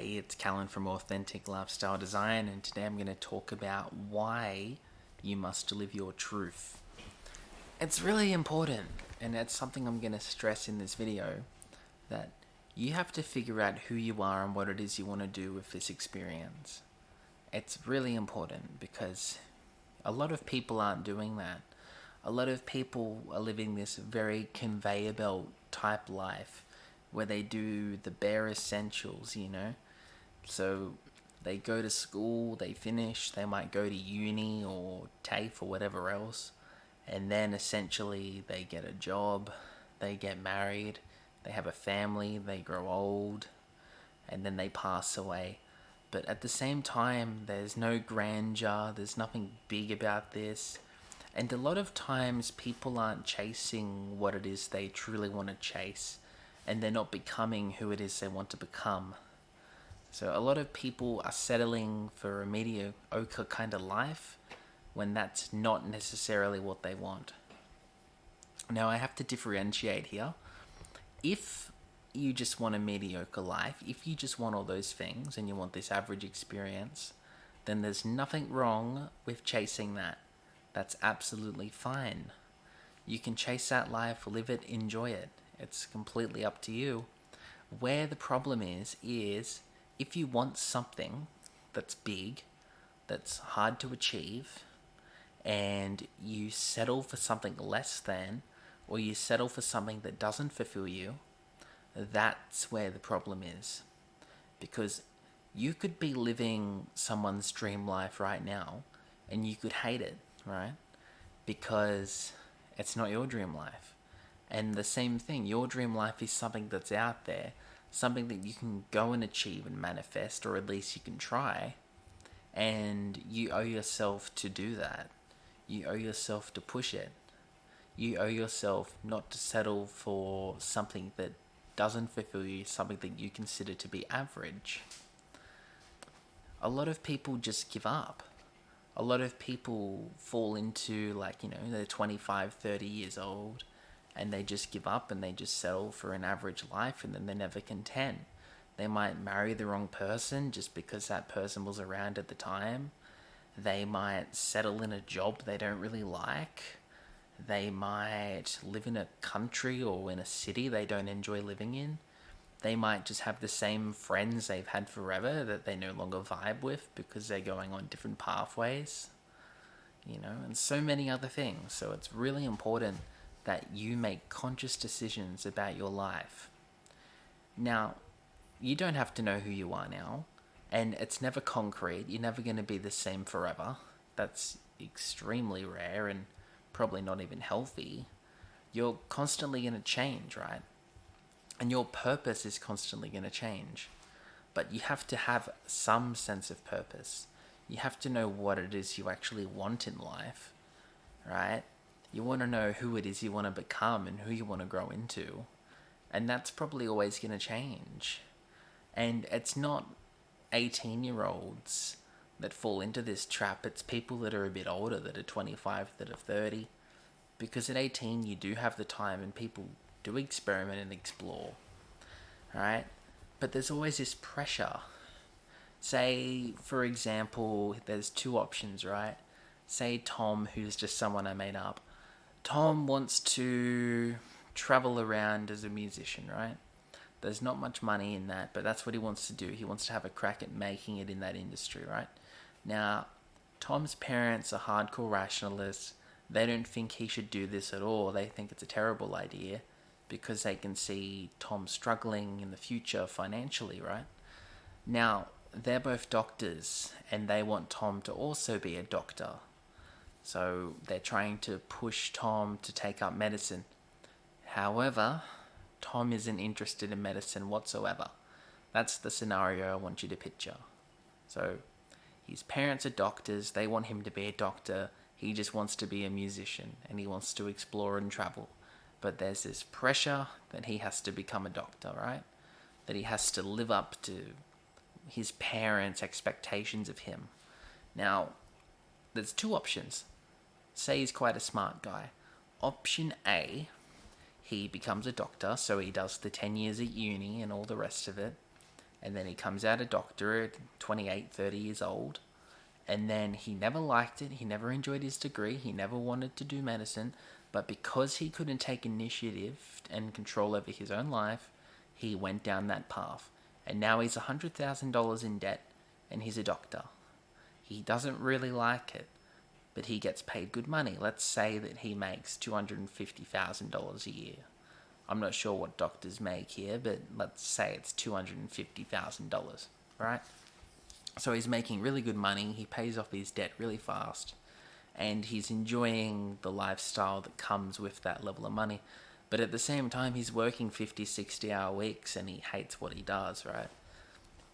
Hey, it's Callan from Authentic Lifestyle Design, and today I'm going to talk about why you must live your truth. It's really important, and it's something I'm going to stress in this video, that you have to figure out who you are and what it is you want to do with this experience. It's really important because a lot of people aren't doing that. A lot of people are living this very conveyor belt type life where they do the bare essentials. So they go to school, they finish, they might go to uni or TAFE or whatever else, and then essentially they get a job, they get married, they have a family, they grow old, and then they pass away. But at the same time, there's no grandeur, there's nothing big about this. And a lot of times people aren't chasing what it is they truly want to chase, and they're not becoming who it is they want to become. So a lot of people are settling for a mediocre kind of life when that's not necessarily what they want. Now I have to differentiate here. If you just want a mediocre life, if you just want all those things and you want this average experience, then there's nothing wrong with chasing that. That's absolutely fine. You can chase that life, live it, enjoy it. It's completely up to you. Where the problem is if you want something that's big, that's hard to achieve, and you settle for something less than, or you settle for something that doesn't fulfill you, that's where the problem is. Because you could be living someone's dream life right now, and you could hate it, right? Because it's not your dream life. And the same thing, your dream life is something that's out there, something that you can go and achieve and manifest, or at least you can try. And you owe yourself to do that. You owe yourself to push it. You owe yourself not to settle for something that doesn't fulfill you, something that you consider to be average. A lot of people just give up. A lot of people fall into they're 25, 30 years old, and they just give up and they just settle for an average life, and then they're never content. They might marry the wrong person just because that person was around at the time. They might settle in a job they don't really like. They might live in a country or in a city they don't enjoy living in. They might just have the same friends they've had forever that they no longer vibe with because they're going on different pathways, and so many other things. So it's really important that you make conscious decisions about your life. Now, you don't have to know who you are now, and it's never concrete. You're never going to be the same forever. That's extremely rare and probably not even healthy. You're constantly going to change, right? And your purpose is constantly going to change. But you have to have some sense of purpose. You have to know what it is you actually want in life, right? You want to know who it is you want to become and who you want to grow into. And that's probably always going to change. And it's not 18-year-olds that fall into this trap. It's people that are a bit older, that are 25, that are 30. Because at 18, you do have the time and people do experiment and explore, right? But there's always this pressure. Say, for example, there's two options, right? Say Tom, who's just someone I made up. Tom wants to travel around as a musician, right? There's not much money in that, but that's what he wants to do. He wants to have a crack at making it in that industry, right? Now, Tom's parents are hardcore rationalists. They don't think he should do this at all. They think it's a terrible idea because they can see Tom struggling in the future financially, right? Now, they're both doctors and they want Tom to also be a doctor. So they're trying to push Tom to take up medicine. However, Tom isn't interested in medicine whatsoever. That's the scenario I want you to picture. So his parents are doctors. They want him to be a doctor. He just wants to be a musician and he wants to explore and travel. But there's this pressure that he has to become a doctor, right? That he has to live up to his parents' expectations of him. Now, there's two options. Say he's quite a smart guy. Option A, he becomes a doctor, so he does the 10 years at uni and all the rest of it. And then he comes out a doctor at 28, 30 years old. And then he never liked it. He never enjoyed his degree. He never wanted to do medicine. But because he couldn't take initiative and control over his own life, he went down that path. And now he's $100,000 in debt and he's a doctor. He doesn't really like it, but he gets paid good money. Let's say that he makes $250,000 a year. I'm not sure what doctors make here, but let's say it's $250,000, right? So he's making really good money. He pays off his debt really fast, and he's enjoying the lifestyle that comes with that level of money. But at the same time, he's working 50, 60-hour weeks, and he hates what he does, right?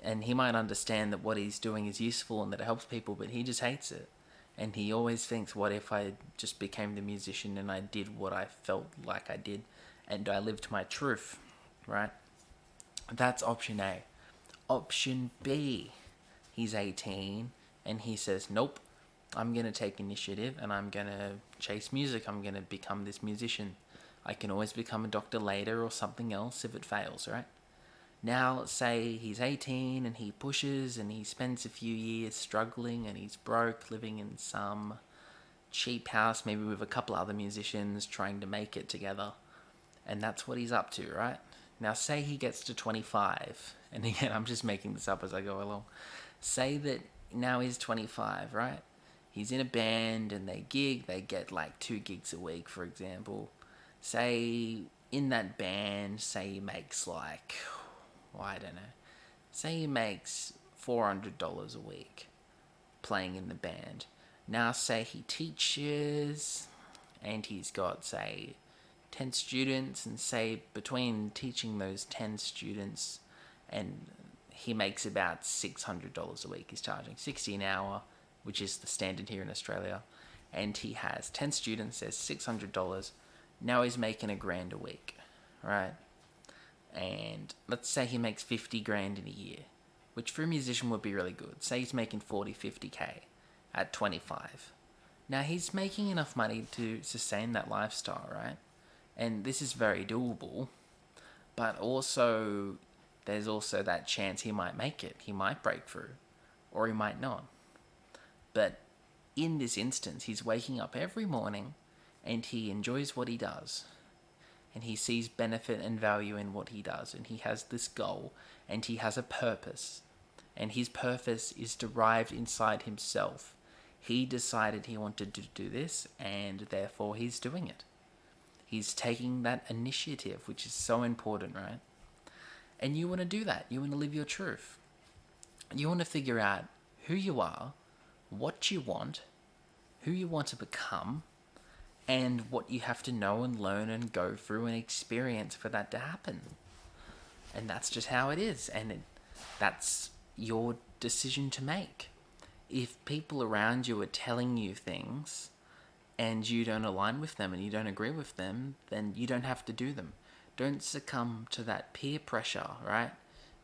And he might understand that what he's doing is useful and that it helps people, but he just hates it. And he always thinks, what if I just became the musician and I did what I felt like I did and I lived my truth, right? That's option A. Option B, he's 18 and he says, nope, I'm going to take initiative and I'm going to chase music. I'm going to become this musician. I can always become a doctor later or something else if it fails, right? Now, let's say he's 18 and he pushes and he spends a few years struggling and he's broke, living in some cheap house, maybe with a couple other musicians trying to make it together. And that's what he's up to, right? Now, say he gets to 25. And again, I'm just making this up as I go along. Say that now he's 25, right? He's in a band and they gig. They get like 2 gigs a week, for example. Say in that band, say he makes like, well, I don't know. Say he makes $400 a week playing in the band. Now say he teaches and he's got, say, 10 students, and say between teaching those 10 students and he makes about $600 a week. He's charging $60 an hour, which is the standard here in Australia. And he has 10 students, there's $600. Now he's making $1,000 a week, right? And let's say he makes 50 grand in a year, which for a musician would be really good. Say he's making 40, 50k at 25. Now he's making enough money to sustain that lifestyle, right? And this is very doable, but also there's also that chance he might make it. He might break through, or he might not. But in this instance, he's waking up every morning and he enjoys what he does. And he sees benefit and value in what he does. And he has this goal and he has a purpose. And his purpose is derived inside himself. He decided he wanted to do this and therefore he's doing it. He's taking that initiative, which is so important, right? And you want to do that. You want to live your truth. You want to figure out who you are, what you want, who you want to become, and what you have to know and learn and go through and experience for that to happen. And that's just how it is. And that's your decision to make. If people around you are telling you things and you don't align with them and you don't agree with them, then you don't have to do them. Don't succumb to that peer pressure, right?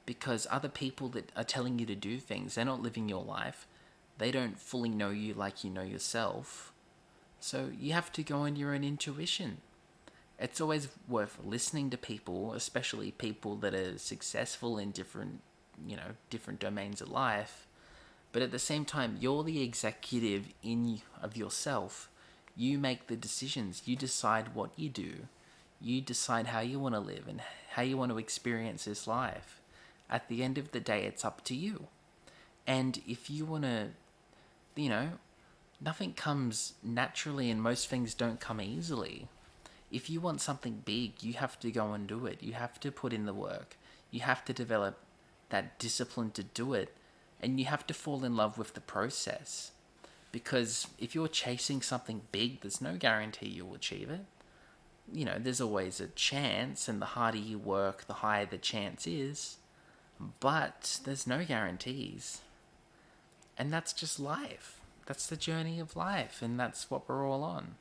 Because other people that are telling you to do things, they're not living your life. They don't fully know you like you know yourself. So you have to go on your own intuition. It's always worth listening to people, especially people that are successful in different domains of life. But at the same time, you're the executive of yourself. You make the decisions. You decide what you do. You decide how you want to live and how you want to experience this life. At the end of the day, it's up to you. And if you want to, nothing comes naturally and most things don't come easily. If you want something big, you have to go and do it. You have to put in the work. You have to develop that discipline to do it. And you have to fall in love with the process. Because if you're chasing something big, there's no guarantee you'll achieve it. There's always a chance, and the harder you work, the higher the chance is. But there's no guarantees. And that's just life. That's the journey of life, and that's what we're all on.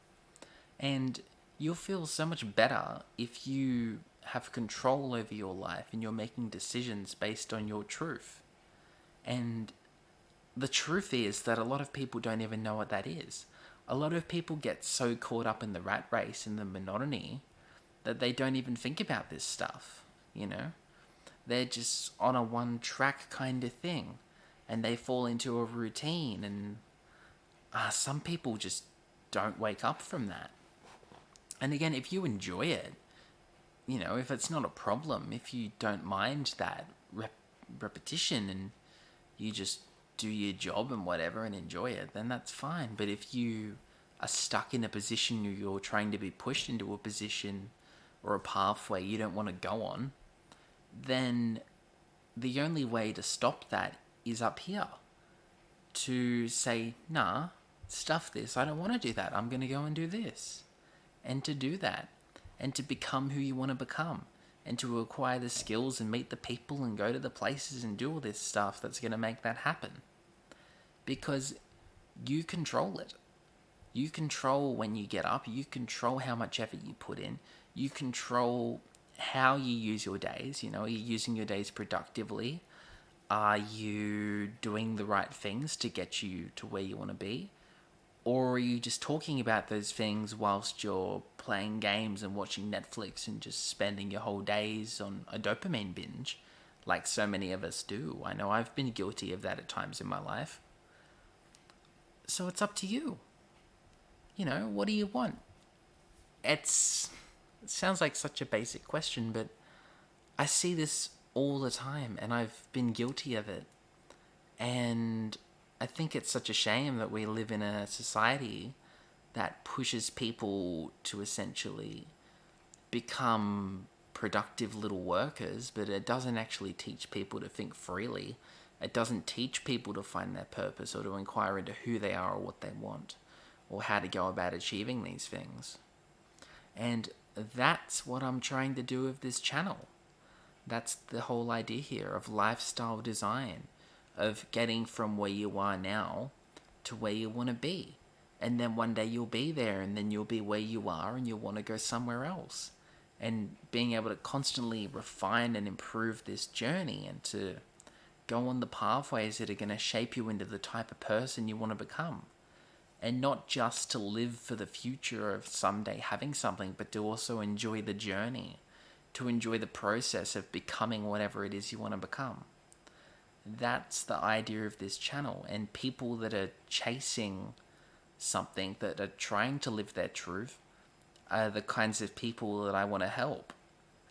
And you'll feel so much better if you have control over your life and you're making decisions based on your truth. And the truth is that a lot of people don't even know what that is. A lot of people get so caught up in the rat race and the monotony that they don't even think about this stuff, they're just on a one track kind of thing, and they fall into a routine. And some people just don't wake up from that. And again, if you enjoy it, if it's not a problem, if you don't mind that repetition, and you just do your job and whatever and enjoy it, then that's fine. But if you are stuck in a position, or you're trying to be pushed into a position or a pathway you don't want to go on, then the only way to stop that is up here. To say, nah, stuff this, I don't want to do that, I'm going to go and do this. And to do that, and to become who you want to become, and to acquire the skills and meet the people and go to the places and do all this stuff that's going to make that happen. Because you control it. You control when you get up, you control how much effort you put in, you control how you use your days. Are you using your days productively? Are you doing the right things to get you to where you want to be? Or are you just talking about those things whilst you're playing games and watching Netflix and just spending your whole days on a dopamine binge, like so many of us do? I know I've been guilty of that at times in my life. So it's up to you. What do you want? It sounds like such a basic question, but I see this all the time, and I've been guilty of it. And I think it's such a shame that we live in a society that pushes people to essentially become productive little workers, but it doesn't actually teach people to think freely. It doesn't teach people to find their purpose, or to inquire into who they are or what they want, or how to go about achieving these things. And that's what I'm trying to do with this channel. That's the whole idea here of lifestyle design, of getting from where you are now to where you want to be. And then one day you'll be there, and then you'll be where you are, and you'll want to go somewhere else. And being able to constantly refine and improve this journey, and to go on the pathways that are going to shape you into the type of person you want to become. And not just to live for the future of someday having something, but to also enjoy the journey, to enjoy the process of becoming whatever it is you want to become. That's the idea of this channel. And people that are chasing something, that are trying to live their truth, are the kinds of people that I want to help.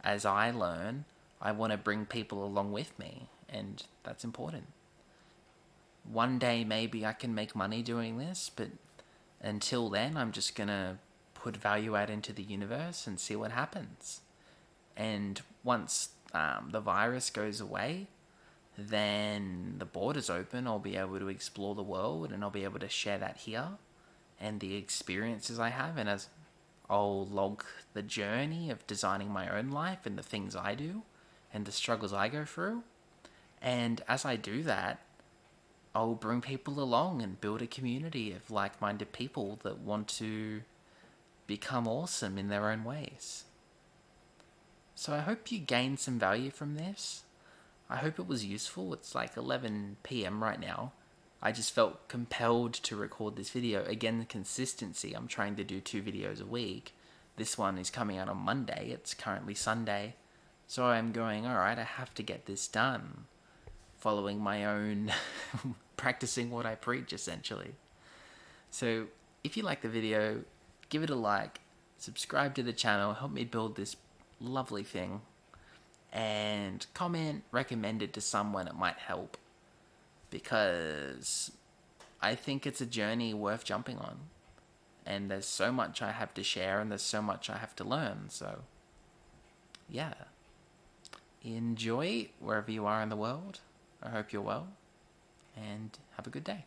As I learn, I want to bring people along with me, and that's important. One day maybe I can make money doing this, but until then I'm just going to put value out into the universe and see what happens. And once the virus goes away, then the borders open, I'll be able to explore the world, and I'll be able to share that here, and the experiences I have, and as I'll log the journey of designing my own life and the things I do and the struggles I go through. And as I do that, I'll bring people along and build a community of like-minded people that want to become awesome in their own ways. So I hope you gained some value from this. I hope it was useful. It's like 11 p.m. right now. I just felt compelled to record this video. Again, the consistency. I'm trying to do 2 videos a week. This one is coming out on Monday. It's currently Sunday. So I'm going, alright, I have to get this done. Following my own, practicing what I preach, essentially. So if you like the video, give it a like, subscribe to the channel, help me build this lovely thing, and comment, recommend it to someone it might help, because I think it's a journey worth jumping on, and there's so much I have to share, and there's so much I have to learn. So yeah, enjoy wherever you are in the world. I hope you're well, and have a good day.